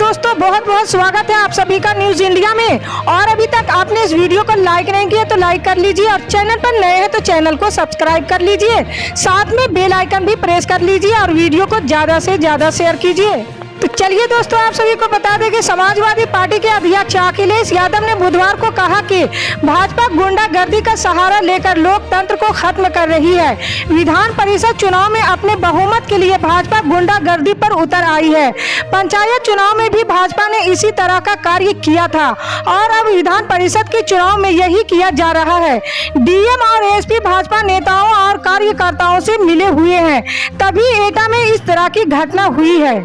दोस्तों, बहुत बहुत स्वागत है आप सभी का न्यूज इंडिया में। और अभी तक आपने इस वीडियो को लाइक नहीं किया तो लाइक कर लीजिए और चैनल पर नए हैं तो चैनल को सब्सक्राइब कर लीजिए। साथ में बेल आइकन भी प्रेस कर लीजिए और वीडियो को ज्यादा से ज्यादा शेयर कीजिए। तो चलिए दोस्तों, आप सभी को बता दें कि समाजवादी पार्टी के अध्यक्ष अखिलेश यादव ने बुधवार को कहा कि भाजपा गुंडागर्दी का सहारा लेकर लोकतंत्र को खत्म कर रही है। विधान परिषद चुनाव में अपने बहुमत के लिए भाजपा गुंडागर्दी पर उतर आई है। पंचायत चुनाव में भी भाजपा ने इसी तरह का कार्य किया था और अब विधान परिषद के चुनाव में यही किया जा रहा है। डीएम और एसपी भाजपा नेताओं और कार्यकर्ताओं से मिले हुए हैं, तभी एटा में इस तरह की घटना हुई है।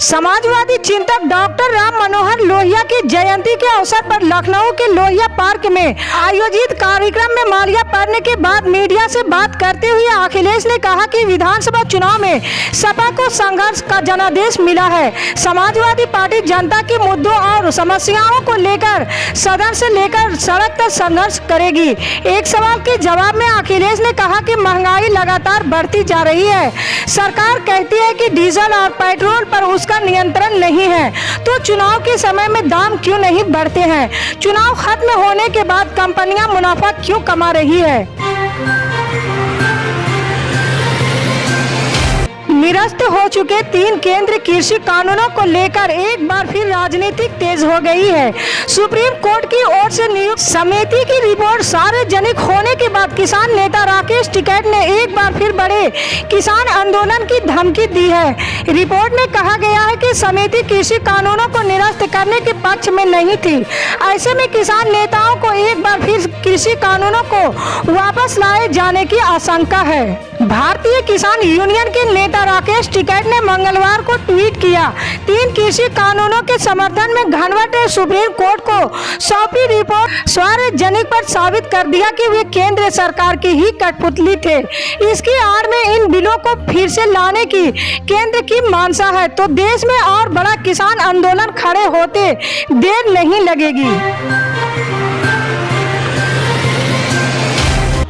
समाजवादी चिंतक डॉक्टर राम मनोहर लोहिया की जयंती के अवसर पर लखनऊ के लोहिया पार्क में आयोजित कार्यक्रम में मालिया पड़ने के बाद मीडिया से बात करते हुए अखिलेश ने कहा कि विधानसभा चुनाव में सपा को संघर्ष का जनादेश मिला है। समाजवादी पार्टी जनता के मुद्दों और समस्याओं को लेकर सदन से लेकर सड़क तक संघर्ष करेगी। एक सवाल के जवाब में अखिलेश ने कहा कि महंगाई लगातार बढ़ती जा रही है। सरकार कहती है कि डीजल और पेट्रोल पर उसका नियंत्रण नहीं है, तो चुनाव के समय में दाम क्यों नहीं बढ़ते हैं? चुनाव खत्म होने के बाद कंपनियां मुनाफा क्यों कमा रही है? निरस्त हो चुके 3 केंद्रीय कृषि कानूनों को लेकर एक बार फिर राजनीति तेज हो गई है। सुप्रीम कोर्ट की ओर से नियुक्त समिति की रिपोर्ट सार्वजनिक होने के बाद किसान नेता राकेश टिकैत ने एक बार फिर बड़े किसान आंदोलन की धमकी दी है। रिपोर्ट में कहा गया है कि समिति कृषि कानूनों को निरस्त करने के पक्ष में नहीं थी। ऐसे में किसान नेताओं को एक बार फिर कृषि कानूनों को वापस लाए जाने की आशंका है। भारतीय किसान यूनियन के नेता राकेश टिकैत ने मंगलवार को ट्वीट किया, 3 कृषि कानूनों के समर्थन में घनवट ने सुप्रीम कोर्ट को सौंपी रिपोर्ट सार्वजनिक पर साबित कर दिया कि वे केंद्र सरकार की ही कठपुतली थे। इसकी आड़ में इन बिलों को फिर से लाने की केंद्र की मानसा है तो देश में और बड़ा किसान आंदोलन खड़े होते देर नहीं लगेगी।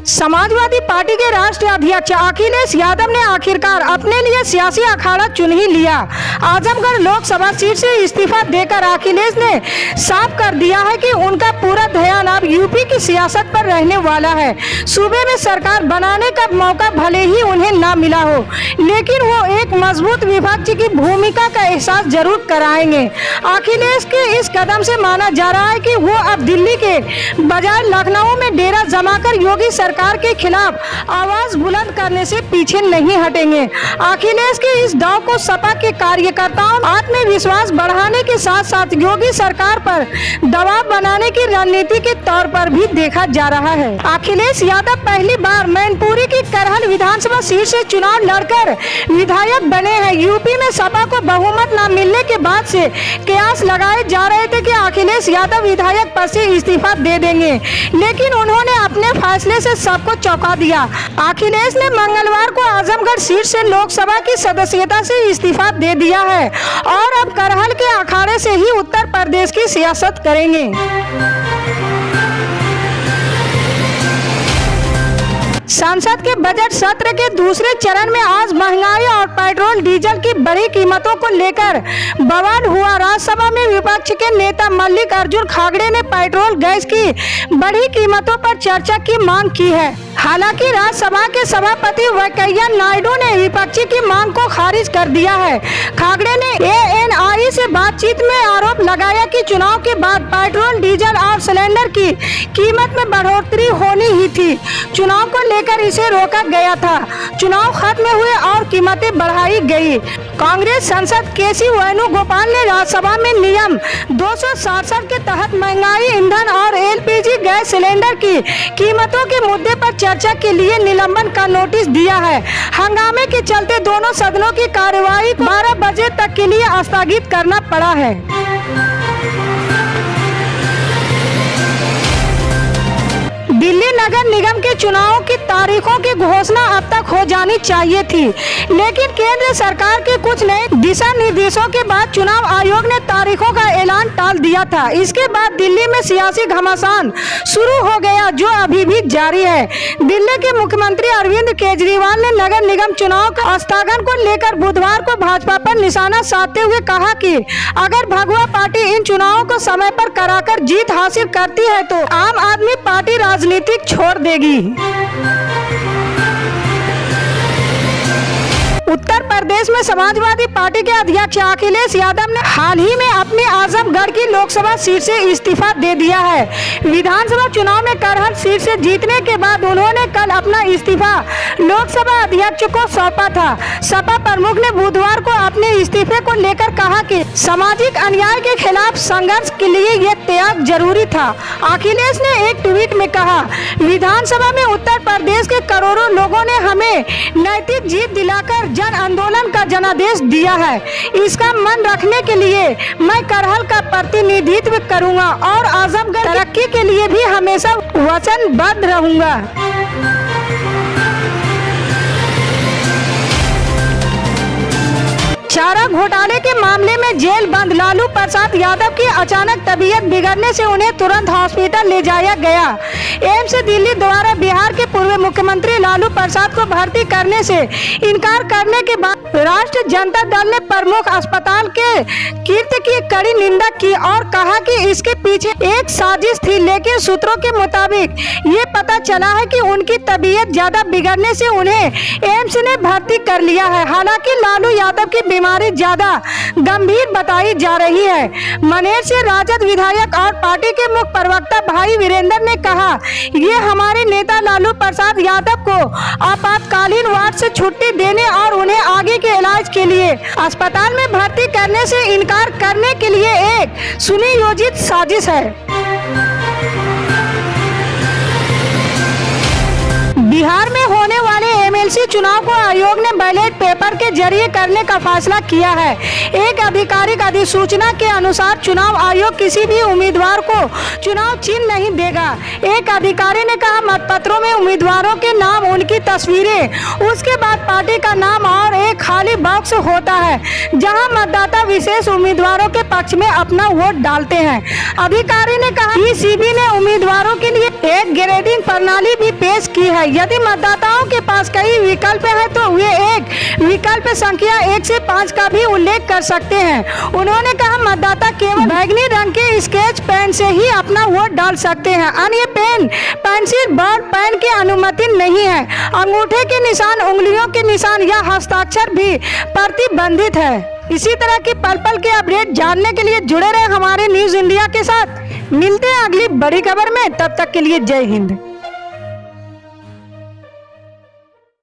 समाजवादी पार्टी के राष्ट्रीय अध्यक्ष अखिलेश यादव ने आखिरकार अपने लिए सियासी अखाड़ा चुन ही लिया। आजमगढ़ लोकसभा सीट से इस्तीफा देकर अखिलेश ने साफ कर दिया है कि उनका पूरा ध्यान अब यूपी की सियासत पर रहने वाला है। सूबे में सरकार बनाने का मौका भले ही उन्हें ना मिला हो, लेकिन वो एक मजबूत विपक्ष की भूमिका का एहसास जरूर कराएंगे। अखिलेश के इस कदम से माना जा रहा है कि वो अब दिल्ली के बजाय लखनऊ में डेरा जमाकर योगी सरकार के खिलाफ आवाज बुलंद करने से पीछे नहीं हटेंगे। अखिलेश के इस दाव को सपा के कार्यकर्ताओं आत्मविश्वास बढ़ाने के साथ साथ योगी सरकार पर दबाव बनाने की रणनीति के तौर पर भी देखा जा रहा है। अखिलेश यादव पहली बार मैनपुरी की करहल विधानसभा सीट से चुनाव लड़कर विधायक बने हैं। यूपी में सपा को बहुमत न मिलने के बाद से कयास लगाए जा रहे थे कि अखिलेश यादव विधायक पद से इस्तीफा दे देंगे, लेकिन उन्होंने अपने फैसले से सबको चौंका दिया। अखिलेश ने मंगलवार को आजमगढ़ सीट से लोकसभा की सदस्यता से इस्तीफा दे दिया है और अब करहल के अखाड़े से ही उत्तर प्रदेश की सियासत करेंगे। संसद के बजट सत्र के दूसरे चरण में आज महंगाई और पेट्रोल डीजल की बड़ी कीमतों को लेकर बवाल हुआ। राज्यसभा में विपक्ष के नेता मल्लिकार्जुन खड़गे ने पेट्रोल गैस की बढ़ी कीमतों पर चर्चा की मांग की है। हालांकि राज्यसभा के सभापति वेंकैया नायडू ने विपक्षी की मांग को खारिज कर दिया है। खड़गे ने एएनआई से बातचीत में आरोप लगाया कि चुनाव के बाद पेट्रोल डीजल और सिलेंडर की कीमत में बढ़ोतरी होनी ही थी। चुनाव को लेकर इसे रोका गया था। चुनाव खत्म हुए और कीमतें बढ़ाई गई। कांग्रेस सांसद केसी वेणुगोपाल ने राज्यसभा में नियम 267 के तहत महंगाई, ईंधन और एलपीजी गैस सिलेंडर की कीमतों के मुद्दे पर चर्चा के लिए निलंबन का नोटिस दिया है। हंगामे के चलते दोनों सदनों की कार्यवाही 12 बजे तक के लिए स्थगित करना पड़ा है। दिल्ली नगर निगम के चुनाव की तारीखों की घोषणा अब तक हो जानी चाहिए थी, लेकिन केंद्र सरकार के कुछ नए दिशा निर्देशों के बाद चुनाव आयोग ने तारीखों का ऐलान टाल दिया था। इसके बाद दिल्ली में सियासी घमासान शुरू हो गया, जो अभी भी जारी है। दिल्ली के मुख्यमंत्री अरविंद केजरीवाल ने नगर निगम चुनाव का स्थगन को लेकर बुधवार को भाजपा पर निशाना साधते हुए कहा कि अगर भगवा पार्टी इन चुनावों को समय पर कराकर जीत हासिल करती है तो आम आदमी पार्टी राजनीति छोड़ देगी। उत्तर प्रदेश में समाजवादी पार्टी के अध्यक्ष अखिलेश यादव ने हाल ही में अपनी आजमगढ़ की लोकसभा सीट से इस्तीफा दे दिया है। विधानसभा चुनाव में करहल सीट से जीतने के बाद उन्होंने कल अपना इस्तीफा लोकसभा अध्यक्ष को सौंपा था। सपा प्रमुख ने बुधवार को अपने इस्तीफे को लेकर कहा कि सामाजिक अन्याय के खिलाफ संघर्ष के लिए ये त्याग जरूरी था। अखिलेश ने एक ट्वीट में कहा, विधानसभा में उत्तर प्रदेश के करोड़ों लोगों ने हमें नैतिक जीत दिलाकर जन आंदोलन का जनादेश दिया है। इसका मन रखने के लिए मैं करहल का प्रतिनिधित्व करूंगा और आजमगढ़ तरक्की के लिए भी हमेशा वचनबद्ध रहूंगा। चारा घोटाले के मामले में जेल बंद लालू प्रसाद यादव की अचानक तबीयत बिगड़ने से उन्हें तुरंत हॉस्पिटल ले जाया गया। एम्स दिल्ली द्वारा बिहार के पूर्व मुख्यमंत्री लालू प्रसाद को भर्ती करने से इनकार करने के बाद राष्ट्रीय जनता दल ने प्रमुख अस्पताल के कृत्य की कड़ी निंदा की और कहा कि इसके पीछे एक साजिश थी, लेकिन सूत्रों के मुताबिक ये पता चला है कि उनकी तबीयत ज्यादा बिगड़ने से उन्हें एम्स ने भर्ती कर लिया है। हालांकि लालू यादव की बीमारी ज्यादा गंभीर बताई जा रही है। मनेर से राजद विधायक और पार्टी के मुख्य प्रवक्ता भाई वीरेंद्र ने कहा, ये हमारे नेता लालू प्रसाद यादव को आपातकालीन वार्ड से छुट्टी देने और उन्हें आगे के इलाज के लिए अस्पताल में भर्ती करने से इनकार करने के लिए एक सुनियोजित साजिश है। बिहार में होने वाले एमएलसी चुनाव को आयोग ने बैलेट पेपर के जरिए करने का फैसला किया है। एक आधिकारिक अधिसूचना के अनुसार चुनाव आयोग किसी भी उम्मीदवार को चुनाव चिन्ह नहीं देगा। एक अधिकारी ने कहा, मतपत्रों में उम्मीदवारों के नाम, उनकी तस्वीरें, उसके बाद पार्टी का नाम और एक खाली बॉक्स होता है जहां मतदाता विशेष उम्मीदवारों के पक्ष में अपना वोट डालते हैं। अधिकारी ने कहा, ईसीबी ने उम्मीदवारों के लिए एक ग्रेडिंग प्रणाली भी पेश की है। यदि मतदाताओं के पास कई विकल्प है तो वे एक विकल्प संख्या 1 से 5 का भी उल्लेख कर सकते हैं। उन्होंने कहा, मतदाता केवल बैगनी रंग के स्केच पेन से ही अपना वोट डाल सकते हैं। अन्य पेन, पेंसिल, बॉल पेन की अनुमति नहीं है। अंगूठे के निशान, उंगलियों के निशान या हस्ताक्षर भी प्रतिबंधित है। इसी तरह की पल पल के अपडेट जानने के लिए जुड़े रहे हमारे न्यूज इंडिया के साथ। मिलते हैं अगली बड़ी खबर में, तब तक के लिए जय हिंद।